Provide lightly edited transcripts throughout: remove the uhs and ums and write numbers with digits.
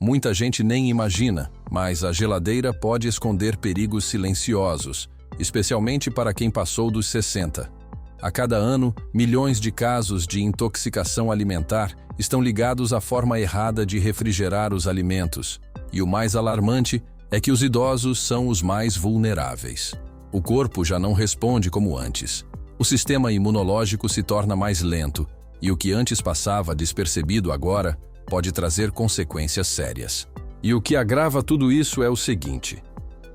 Muita gente nem imagina, mas a geladeira pode esconder perigos silenciosos, especialmente para quem passou dos 60. A cada ano, milhões de casos de intoxicação alimentar estão ligados à forma errada de refrigerar os alimentos. E o mais alarmante é que os idosos são os mais vulneráveis. O corpo já não responde como antes. O sistema imunológico se torna mais lento, e o que antes passava despercebido agora pode trazer consequências sérias. E o que agrava tudo isso é o seguinte: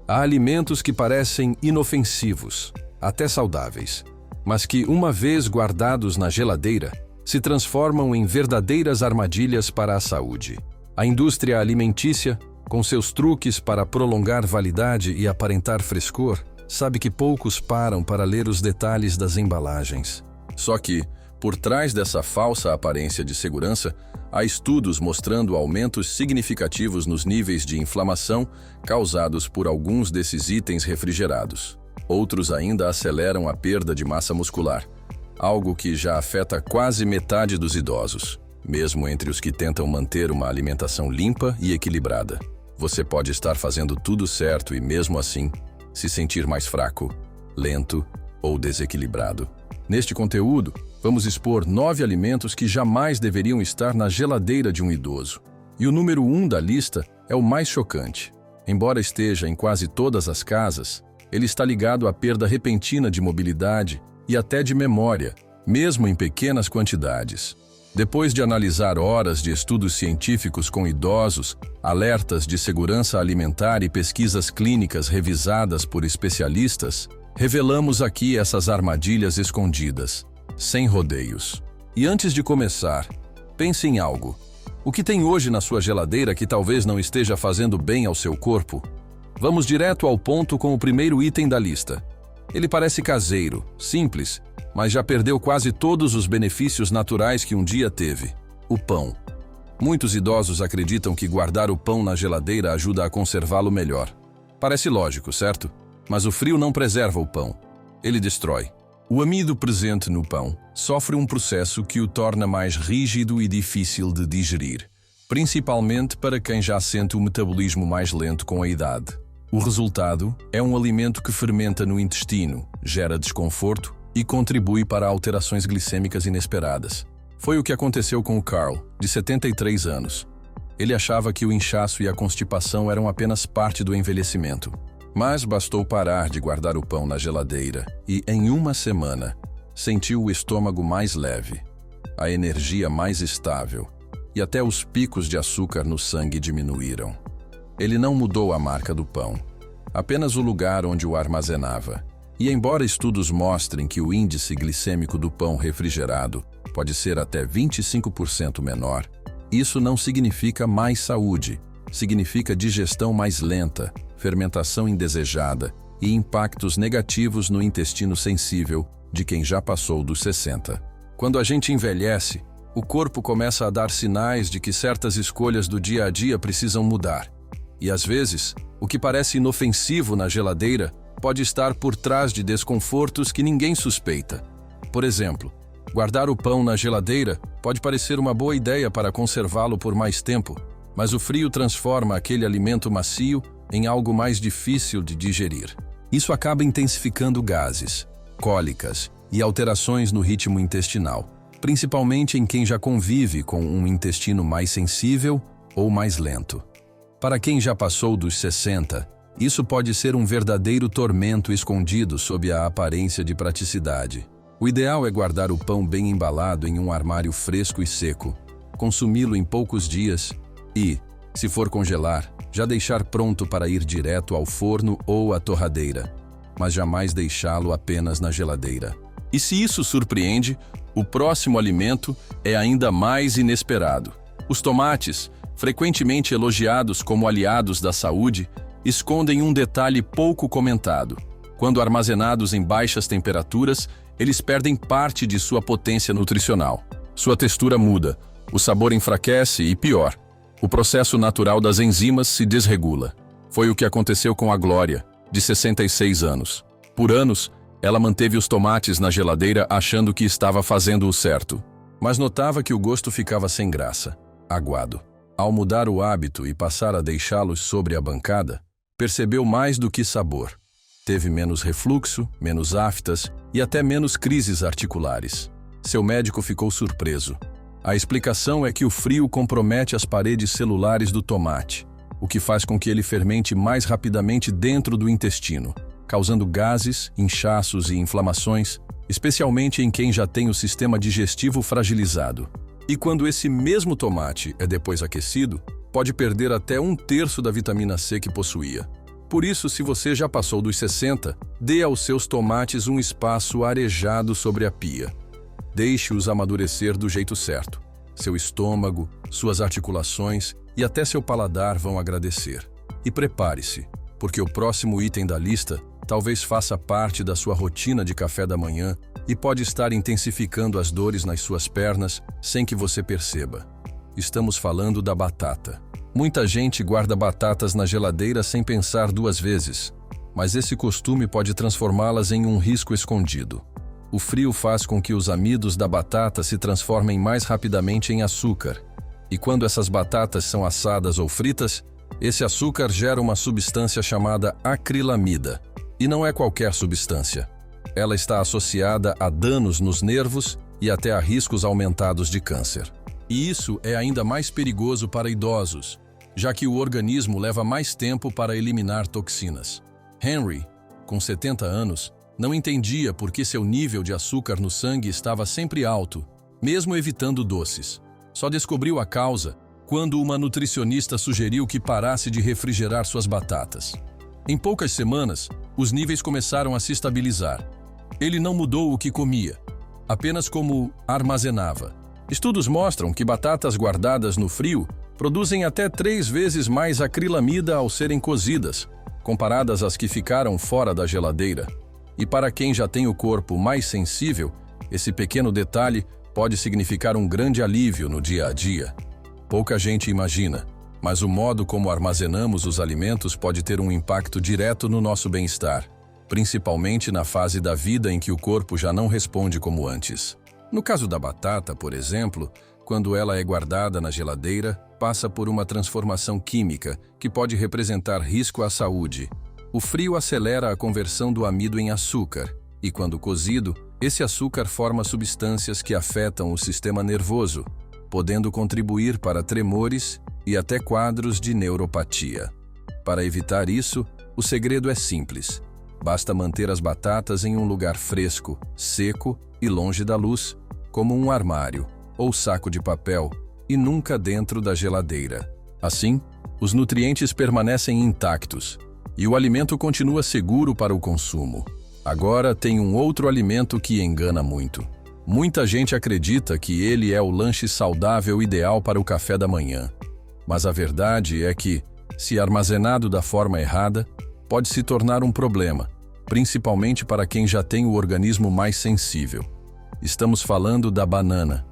há alimentos que parecem inofensivos, até saudáveis, mas que, uma vez guardados na geladeira, se transformam em verdadeiras armadilhas para a saúde. A indústria alimentícia, com seus truques para prolongar validade e aparentar frescor, sabe que poucos param para ler os detalhes das embalagens. Só que, por trás dessa falsa aparência de segurança, há estudos mostrando aumentos significativos nos níveis de inflamação causados por alguns desses itens refrigerados. Outros ainda aceleram a perda de massa muscular, algo que já afeta quase metade dos idosos, mesmo entre os que tentam manter uma alimentação limpa e equilibrada. Você pode estar fazendo tudo certo e, mesmo assim, se sentir mais fraco, lento ou desequilibrado. Neste conteúdo, vamos expor 9 alimentos que jamais deveriam estar na geladeira de um idoso. E o número 1 da lista é o mais chocante. Embora esteja em quase todas as casas, ele está ligado à perda repentina de mobilidade e até de memória, mesmo em pequenas quantidades. Depois de analisar horas de estudos científicos com idosos, alertas de segurança alimentar e pesquisas clínicas revisadas por especialistas, revelamos aqui essas armadilhas escondidas, sem rodeios. E antes de começar, pense em algo. O que tem hoje na sua geladeira que talvez não esteja fazendo bem ao seu corpo? Vamos direto ao ponto com o primeiro item da lista. Ele parece caseiro, simples, mas já perdeu quase todos os benefícios naturais que um dia teve: o pão. Muitos idosos acreditam que guardar o pão na geladeira ajuda a conservá-lo melhor. Parece lógico, certo? Mas o frio não preserva o pão. Ele destrói. O amido presente no pão sofre um processo que o torna mais rígido e difícil de digerir, principalmente para quem já sente o metabolismo mais lento com a idade. O resultado é um alimento que fermenta no intestino, gera desconforto e contribui para alterações glicêmicas inesperadas. Foi o que aconteceu com o Carl, de 73 anos. Ele achava que o inchaço e a constipação eram apenas parte do envelhecimento. Mas bastou parar de guardar o pão na geladeira e, em uma semana, sentiu o estômago mais leve, a energia mais estável e até os picos de açúcar no sangue diminuíram. Ele não mudou a marca do pão, apenas o lugar onde o armazenava. E embora estudos mostrem que o índice glicêmico do pão refrigerado pode ser até 25% menor, isso não significa mais saúde, significa digestão mais lenta, fermentação indesejada e impactos negativos no intestino sensível de quem já passou dos 60. Quando a gente envelhece, o corpo começa a dar sinais de que certas escolhas do dia a dia precisam mudar. E às vezes, o que parece inofensivo na geladeira pode estar por trás de desconfortos que ninguém suspeita. Por exemplo, guardar o pão na geladeira pode parecer uma boa ideia para conservá-lo por mais tempo, mas o frio transforma aquele alimento macio em algo mais difícil de digerir. Isso acaba intensificando gases, cólicas e alterações no ritmo intestinal, principalmente em quem já convive com um intestino mais sensível ou mais lento. Para quem já passou dos 60, isso pode ser um verdadeiro tormento escondido sob a aparência de praticidade. O ideal é guardar o pão bem embalado em um armário fresco e seco, consumi-lo em poucos dias e, se for congelar, já deixar pronto para ir direto ao forno ou à torradeira, mas jamais deixá-lo apenas na geladeira. E se isso surpreende, o próximo alimento é ainda mais inesperado. Os tomates, frequentemente elogiados como aliados da saúde, escondem um detalhe pouco comentado. Quando armazenados em baixas temperaturas, eles perdem parte de sua potência nutricional. Sua textura muda, o sabor enfraquece e, pior, o processo natural das enzimas se desregula. Foi o que aconteceu com a Glória, de 66 anos. Por anos, ela manteve os tomates na geladeira achando que estava fazendo o certo, mas notava que o gosto ficava sem graça, aguado. Ao mudar o hábito e passar a deixá-los sobre a bancada, percebeu mais do que sabor. Teve menos refluxo, menos aftas e até menos crises articulares. Seu médico ficou surpreso. A explicação é que o frio compromete as paredes celulares do tomate, o que faz com que ele fermente mais rapidamente dentro do intestino, causando gases, inchaços e inflamações, especialmente em quem já tem o sistema digestivo fragilizado. E quando esse mesmo tomate é depois aquecido, pode perder até 1/3 da vitamina C que possuía. Por isso, se você já passou dos 60, dê aos seus tomates um espaço arejado sobre a pia. Deixe-os amadurecer do jeito certo. Seu estômago, suas articulações e até seu paladar vão agradecer. E prepare-se, porque o próximo item da lista talvez faça parte da sua rotina de café da manhã e pode estar intensificando as dores nas suas pernas sem que você perceba. Estamos falando da batata. Muita gente guarda batatas na geladeira sem pensar 2 vezes, mas esse costume pode transformá-las em um risco escondido. O frio faz com que os amidos da batata se transformem mais rapidamente em açúcar, e quando essas batatas são assadas ou fritas, esse açúcar gera uma substância chamada acrilamida. E não é qualquer substância. Ela está associada a danos nos nervos e até a riscos aumentados de câncer. E isso é ainda mais perigoso para idosos, já que o organismo leva mais tempo para eliminar toxinas. Henry, com 70 anos, não entendia por que seu nível de açúcar no sangue estava sempre alto, mesmo evitando doces. Só descobriu a causa quando uma nutricionista sugeriu que parasse de refrigerar suas batatas. Em poucas semanas, os níveis começaram a se estabilizar. Ele não mudou o que comia, apenas como armazenava. Estudos mostram que batatas guardadas no frio produzem até 3 vezes mais acrilamida ao serem cozidas, comparadas às que ficaram fora da geladeira. E para quem já tem o corpo mais sensível, esse pequeno detalhe pode significar um grande alívio no dia a dia. Pouca gente imagina, mas o modo como armazenamos os alimentos pode ter um impacto direto no nosso bem-estar, principalmente na fase da vida em que o corpo já não responde como antes. No caso da batata, por exemplo, quando ela é guardada na geladeira, passa por uma transformação química que pode representar risco à saúde. O frio acelera a conversão do amido em açúcar, e quando cozido, esse açúcar forma substâncias que afetam o sistema nervoso, podendo contribuir para tremores e até quadros de neuropatia. Para evitar isso, o segredo é simples. Basta manter as batatas em um lugar fresco, seco e longe da luz, como um armário ou saco de papel, e nunca dentro da geladeira. Assim, os nutrientes permanecem intactos e o alimento continua seguro para o consumo. Agora tem um outro alimento que engana muito. Muita gente acredita que ele é o lanche saudável ideal para o café da manhã. Mas a verdade é que, se armazenado da forma errada, pode se tornar um problema, principalmente para quem já tem o organismo mais sensível. Estamos falando da banana.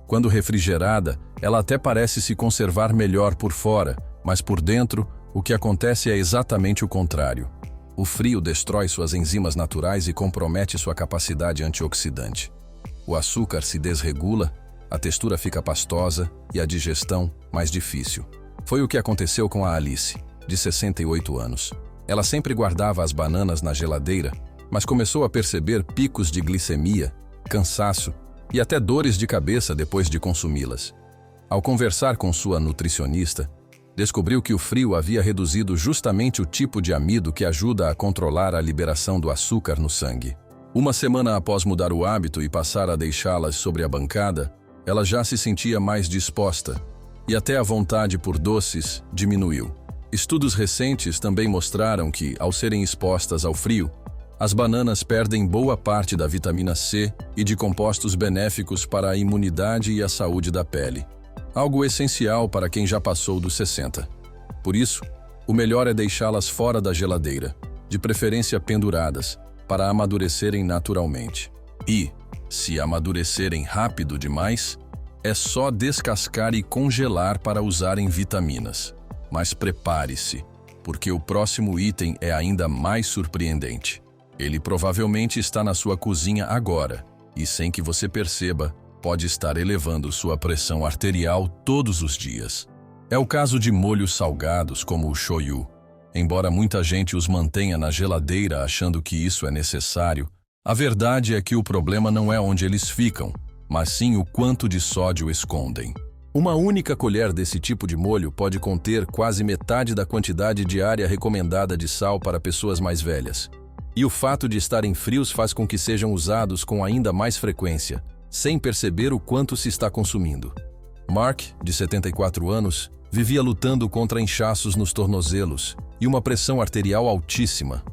Quando refrigerada, ela até parece se conservar melhor por fora, mas por dentro, o que acontece é exatamente o contrário. O frio destrói suas enzimas naturais e compromete sua capacidade antioxidante. O açúcar se desregula, a textura fica pastosa e a digestão mais difícil. Foi o que aconteceu com a Alice, de 68 anos. Ela sempre guardava as bananas na geladeira, mas começou a perceber picos de glicemia, cansaço e até dores de cabeça depois de consumi-las. Ao conversar com sua nutricionista, descobriu que o frio havia reduzido justamente o tipo de amido que ajuda a controlar a liberação do açúcar no sangue. Uma semana após mudar o hábito e passar a deixá-las sobre a bancada, ela já se sentia mais disposta, e até a vontade por doces diminuiu. Estudos recentes também mostraram que, ao serem expostas ao frio, as bananas perdem boa parte da vitamina C e de compostos benéficos para a imunidade e a saúde da pele. Algo essencial para quem já passou dos 60. Por isso, o melhor é deixá-las fora da geladeira, de preferência penduradas, para amadurecerem naturalmente. E, se amadurecerem rápido demais, é só descascar e congelar para usarem vitaminas. Mas prepare-se, porque o próximo item é ainda mais surpreendente. Ele provavelmente está na sua cozinha agora, e sem que você perceba, pode estar elevando sua pressão arterial todos os dias. É o caso de molhos salgados como o shoyu. Embora muita gente os mantenha na geladeira achando que isso é necessário, a verdade é que o problema não é onde eles ficam, mas sim o quanto de sódio escondem. Uma única colher desse tipo de molho pode conter quase metade da quantidade diária recomendada de sal para pessoas mais velhas. E o fato de estarem frios faz com que sejam usados com ainda mais frequência, sem perceber o quanto se está consumindo. Mark, de 74 anos, vivia lutando contra inchaços nos tornozelos e uma pressão arterial altíssima.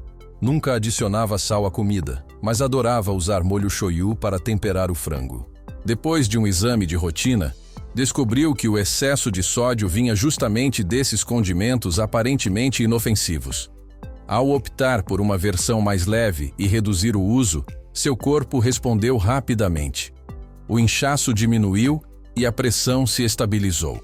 Nunca adicionava sal à comida, mas adorava usar molho shoyu para temperar o frango. Depois de um exame de rotina, descobriu que o excesso de sódio vinha justamente desses condimentos aparentemente inofensivos. Ao optar por uma versão mais leve e reduzir o uso, seu corpo respondeu rapidamente. O inchaço diminuiu e a pressão se estabilizou.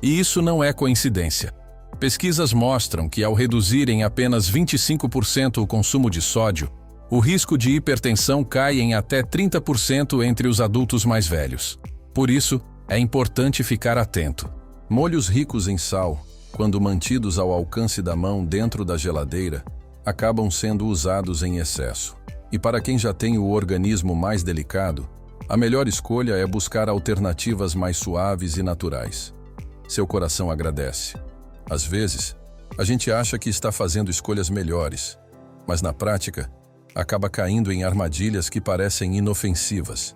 E isso não é coincidência. Pesquisas mostram que ao reduzir em apenas 25% o consumo de sódio, o risco de hipertensão cai em até 30% entre os adultos mais velhos. Por isso, é importante ficar atento. Molhos ricos em sal, quando mantidos ao alcance da mão dentro da geladeira, acabam sendo usados em excesso. E para quem já tem o organismo mais delicado, a melhor escolha é buscar alternativas mais suaves e naturais. Seu coração agradece. Às vezes, a gente acha que está fazendo escolhas melhores, mas na prática, acaba caindo em armadilhas que parecem inofensivas.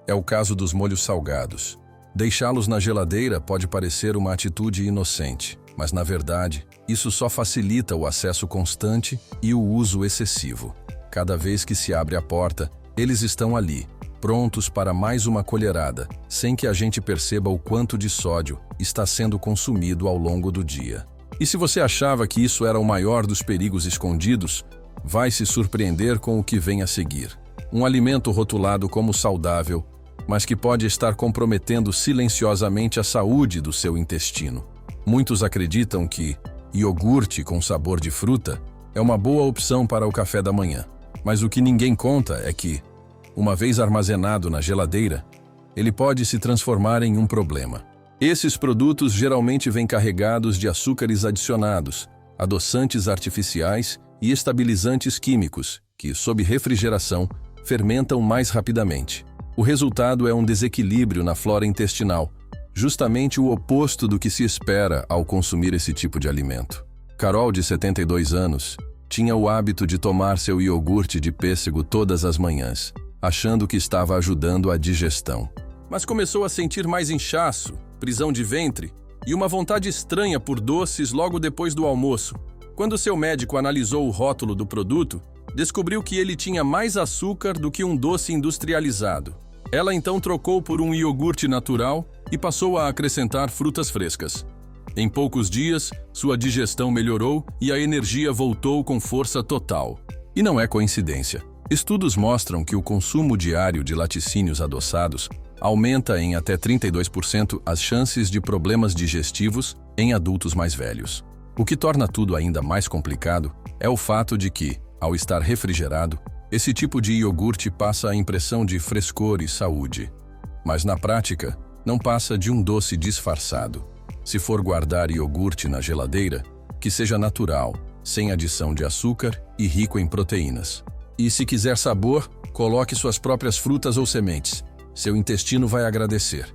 É o caso dos molhos salgados. Deixá-los na geladeira pode parecer uma atitude inocente, mas na verdade, isso só facilita o acesso constante e o uso excessivo. Cada vez que se abre a porta, eles estão ali, prontos para mais uma colherada, sem que a gente perceba o quanto de sódio está sendo consumido ao longo do dia. E se você achava que isso era o maior dos perigos escondidos, vai se surpreender com o que vem a seguir. Um alimento rotulado como saudável, mas que pode estar comprometendo silenciosamente a saúde do seu intestino. Muitos acreditam que iogurte com sabor de fruta é uma boa opção para o café da manhã. Mas o que ninguém conta é que, uma vez armazenado na geladeira, ele pode se transformar em um problema. Esses produtos geralmente vêm carregados de açúcares adicionados, adoçantes artificiais e estabilizantes químicos, que, sob refrigeração, fermentam mais rapidamente. O resultado é um desequilíbrio na flora intestinal, justamente o oposto do que se espera ao consumir esse tipo de alimento. Carol, de 72 anos, tinha o hábito de tomar seu iogurte de pêssego todas as manhãs, achando que estava ajudando a digestão. Mas começou a sentir mais inchaço, prisão de ventre e uma vontade estranha por doces logo depois do almoço. Quando seu médico analisou o rótulo do produto, descobriu que ele tinha mais açúcar do que um doce industrializado. Ela então trocou por um iogurte natural e passou a acrescentar frutas frescas. Em poucos dias, sua digestão melhorou e a energia voltou com força total. E não é coincidência. Estudos mostram que o consumo diário de laticínios adoçados aumenta em até 32% as chances de problemas digestivos em adultos mais velhos. O que torna tudo ainda mais complicado é o fato de que, ao estar refrigerado, esse tipo de iogurte passa a impressão de frescor e saúde. Mas na prática, não passa de um doce disfarçado. Se for guardar iogurte na geladeira, que seja natural, sem adição de açúcar e rico em proteínas. E se quiser sabor, coloque suas próprias frutas ou sementes. Seu intestino vai agradecer.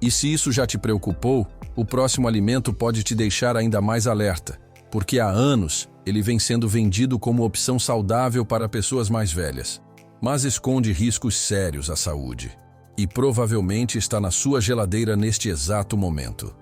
E se isso já te preocupou, o próximo alimento pode te deixar ainda mais alerta, porque há anos ele vem sendo vendido como opção saudável para pessoas mais velhas, mas esconde riscos sérios à saúde. E provavelmente está na sua geladeira neste exato momento.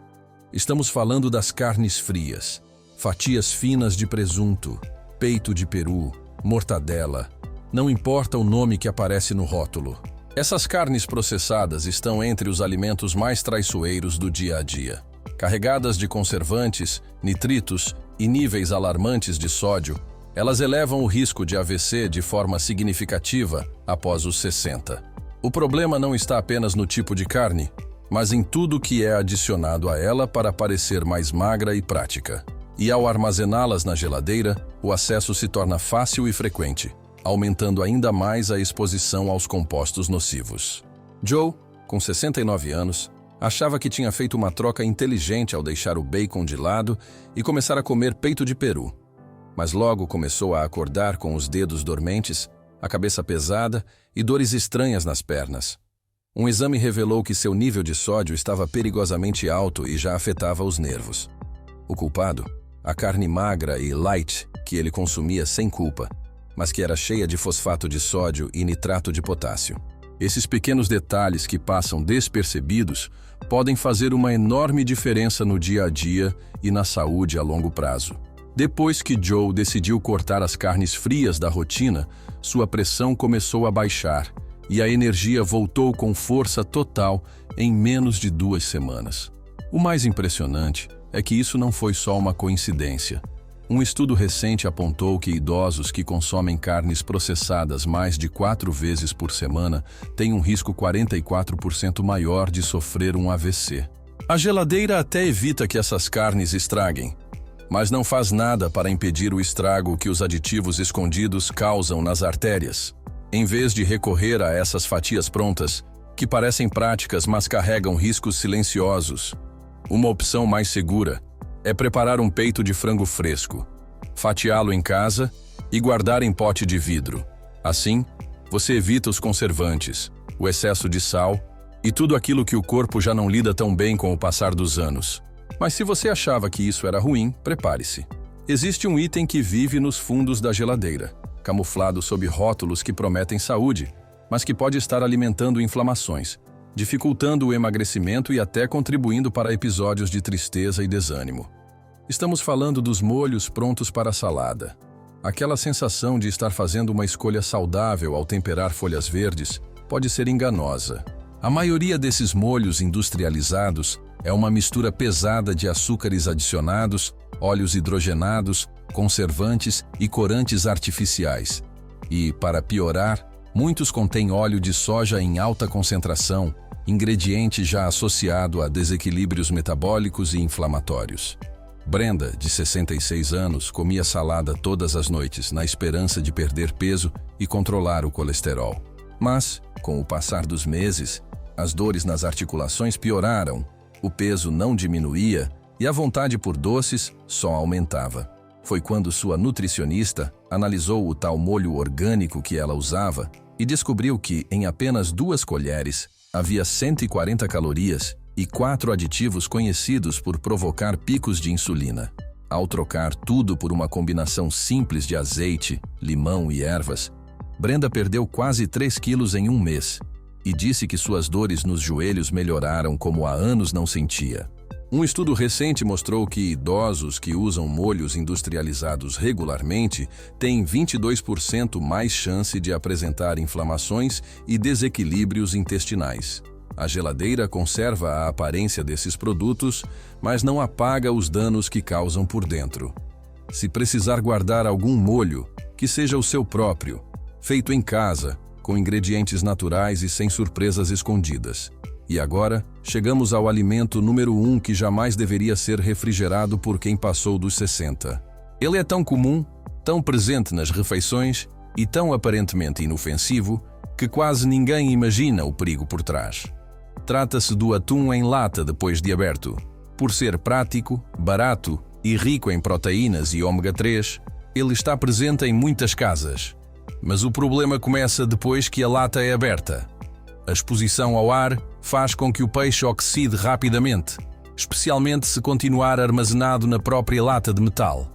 Estamos falando das carnes frias, fatias finas de presunto, peito de peru, mortadela. Não importa o nome que aparece no rótulo. Essas carnes processadas estão entre os alimentos mais traiçoeiros do dia a dia. Carregadas de conservantes, nitritos e níveis alarmantes de sódio, elas elevam o risco de AVC de forma significativa após os 60. O problema não está apenas no tipo de carne, mas em tudo que é adicionado a ela para parecer mais magra e prática. E ao armazená-las na geladeira, o acesso se torna fácil e frequente, aumentando ainda mais a exposição aos compostos nocivos. Joe, com 69 anos, Achava que tinha feito uma troca inteligente ao deixar o bacon de lado e começar a comer peito de peru. Mas logo começou a acordar com os dedos dormentes, a cabeça pesada e dores estranhas nas pernas. Um exame revelou que seu nível de sódio estava perigosamente alto e já afetava os nervos. O culpado? A carne magra e light que ele consumia sem culpa, mas que era cheia de fosfato de sódio e nitrato de potássio. Esses pequenos detalhes que passam despercebidos podem fazer uma enorme diferença no dia a dia e na saúde a longo prazo. Depois que Joe decidiu cortar as carnes frias da rotina, sua pressão começou a baixar e a energia voltou com força total em menos de 2 semanas. O mais impressionante é que isso não foi só uma coincidência. Um estudo recente apontou que idosos que consomem carnes processadas mais de 4 vezes por semana têm um risco 44% maior de sofrer um AVC. A geladeira até evita que essas carnes estraguem, mas não faz nada para impedir o estrago que os aditivos escondidos causam nas artérias. Em vez de recorrer a essas fatias prontas, que parecem práticas mas carregam riscos silenciosos, uma opção mais segura é preparar um peito de frango fresco, fatiá-lo em casa e guardar em pote de vidro. Assim, você evita os conservantes, o excesso de sal e tudo aquilo que o corpo já não lida tão bem com o passar dos anos. Mas se você achava que isso era ruim, prepare-se. Existe um item que vive nos fundos da geladeira, camuflado sob rótulos que prometem saúde, mas que pode estar alimentando inflamações, dificultando o emagrecimento e até contribuindo para episódios de tristeza e desânimo. Estamos falando dos molhos prontos para a salada. Aquela sensação de estar fazendo uma escolha saudável ao temperar folhas verdes pode ser enganosa. A maioria desses molhos industrializados é uma mistura pesada de açúcares adicionados, óleos hidrogenados, conservantes e corantes artificiais. E, para piorar, muitos contêm óleo de soja em alta concentração, ingrediente já associado a desequilíbrios metabólicos e inflamatórios. Brenda, de 66 anos, comia salada todas as noites na esperança de perder peso e controlar o colesterol. Mas, com o passar dos meses, as dores nas articulações pioraram, o peso não diminuía e a vontade por doces só aumentava. Foi quando sua nutricionista analisou o tal molho orgânico que ela usava e descobriu que, em apenas 2 colheres, havia 140 calorias e 4 aditivos conhecidos por provocar picos de insulina. Ao trocar tudo por uma combinação simples de azeite, limão e ervas, Brenda perdeu quase 3 quilos em um mês e disse que suas dores nos joelhos melhoraram como há anos não sentia. Um estudo recente mostrou que idosos que usam molhos industrializados regularmente têm 22% mais chance de apresentar inflamações e desequilíbrios intestinais. A geladeira conserva a aparência desses produtos, mas não apaga os danos que causam por dentro. Se precisar guardar algum molho, que seja o seu próprio, feito em casa, com ingredientes naturais e sem surpresas escondidas. E agora, chegamos ao alimento número 1 que jamais deveria ser refrigerado por quem passou dos 60. Ele é tão comum, tão presente nas refeições e tão aparentemente inofensivo que quase ninguém imagina o perigo por trás. Trata-se do atum em lata depois de aberto. Por ser prático, barato e rico em proteínas e ômega 3, ele está presente em muitas casas. Mas o problema começa depois que a lata é aberta. A exposição ao ar faz com que o peixe oxide rapidamente, especialmente se continuar armazenado na própria lata de metal.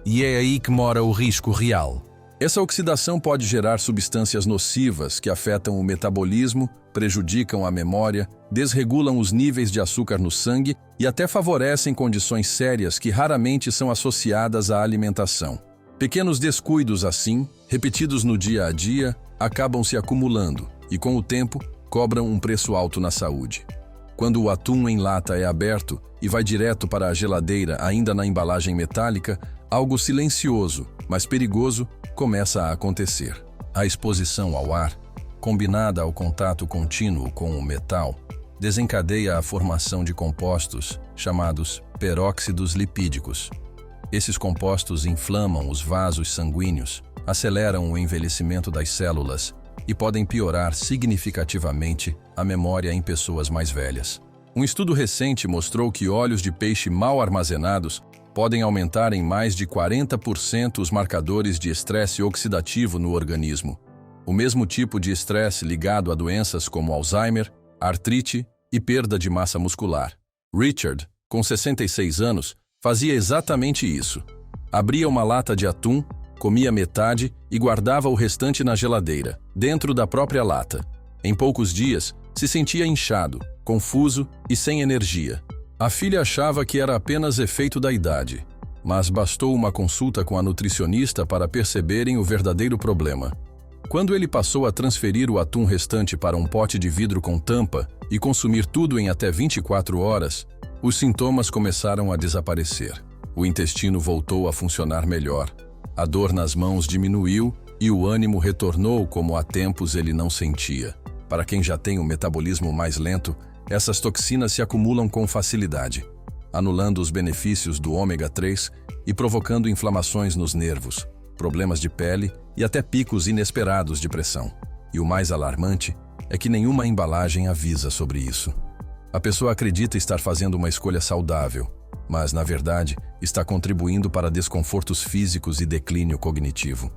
E é aí que mora o risco real. Essa oxidação pode gerar substâncias nocivas que afetam o metabolismo, prejudicam a memória, desregulam os níveis de açúcar no sangue e até favorecem condições sérias que raramente são associadas à alimentação. Pequenos descuidos assim, repetidos no dia a dia, acabam se acumulando e, com o tempo, cobram um preço alto na saúde. Quando o atum em lata é aberto e vai direto para a geladeira ainda na embalagem metálica, algo silencioso, mas perigoso, começa a acontecer. A exposição ao ar, combinada ao contato contínuo com o metal, desencadeia a formação de compostos chamados peróxidos lipídicos. Esses compostos inflamam os vasos sanguíneos, aceleram o envelhecimento das células e podem piorar significativamente a memória em pessoas mais velhas. Um estudo recente mostrou que óleos de peixe mal armazenados podem aumentar em mais de 40% os marcadores de estresse oxidativo no organismo. O mesmo tipo de estresse ligado a doenças como Alzheimer, artrite e perda de massa muscular. Richard, com 66 anos, fazia exatamente isso. Abria uma lata de atum, comia metade e guardava o restante na geladeira, dentro da própria lata. Em poucos dias, se sentia inchado, confuso e sem energia. A filha achava que era apenas efeito da idade, mas bastou uma consulta com a nutricionista para perceberem o verdadeiro problema. Quando ele passou a transferir o atum restante para um pote de vidro com tampa e consumir tudo em até 24 horas, os sintomas começaram a desaparecer. O intestino voltou a funcionar melhor, a dor nas mãos diminuiu e o ânimo retornou como há tempos ele não sentia. Para quem já tem um metabolismo mais lento, essas toxinas se acumulam com facilidade, anulando os benefícios do ômega 3 e provocando inflamações nos nervos, problemas de pele e até picos inesperados de pressão. E o mais alarmante é que nenhuma embalagem avisa sobre isso. A pessoa acredita estar fazendo uma escolha saudável, mas, na verdade, está contribuindo para desconfortos físicos e declínio cognitivo.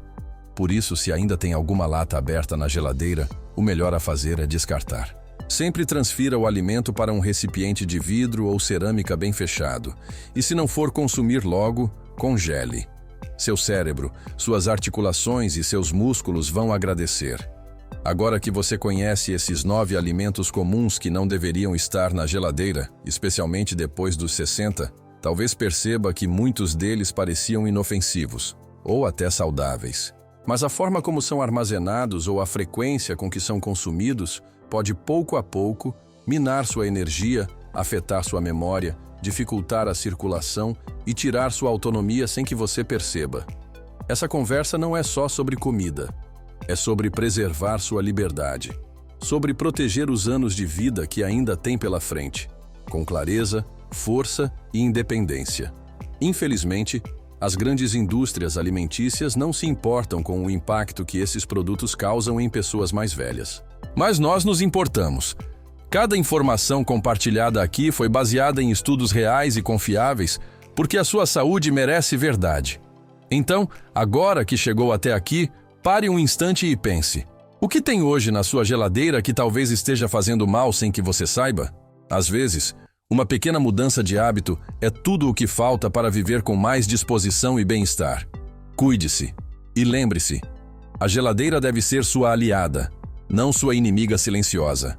Por isso, se ainda tem alguma lata aberta na geladeira, o melhor a fazer é descartar. Sempre transfira o alimento para um recipiente de vidro ou cerâmica bem fechado, e se não for consumir logo, congele. Seu cérebro, suas articulações e seus músculos vão agradecer. Agora que você conhece esses 9 alimentos comuns que não deveriam estar na geladeira, especialmente depois dos 60, talvez perceba que muitos deles pareciam inofensivos, ou até saudáveis. Mas a forma como são armazenados ou a frequência com que são consumidos pode, pouco a pouco, minar sua energia, afetar sua memória, dificultar a circulação e tirar sua autonomia sem que você perceba. Essa conversa não é só sobre comida. É sobre preservar sua liberdade, sobre proteger os anos de vida que ainda tem pela frente, com clareza, força e independência. Infelizmente, as grandes indústrias alimentícias não se importam com o impacto que esses produtos causam em pessoas mais velhas. Mas nós nos importamos. Cada informação compartilhada aqui foi baseada em estudos reais e confiáveis, porque a sua saúde merece verdade. Então, agora que chegou até aqui, pare um instante e pense. O que tem hoje na sua geladeira que talvez esteja fazendo mal sem que você saiba? Às vezes, uma pequena mudança de hábito é tudo o que falta para viver com mais disposição e bem-estar. Cuide-se. E lembre-se, a geladeira deve ser sua aliada, não sua inimiga silenciosa.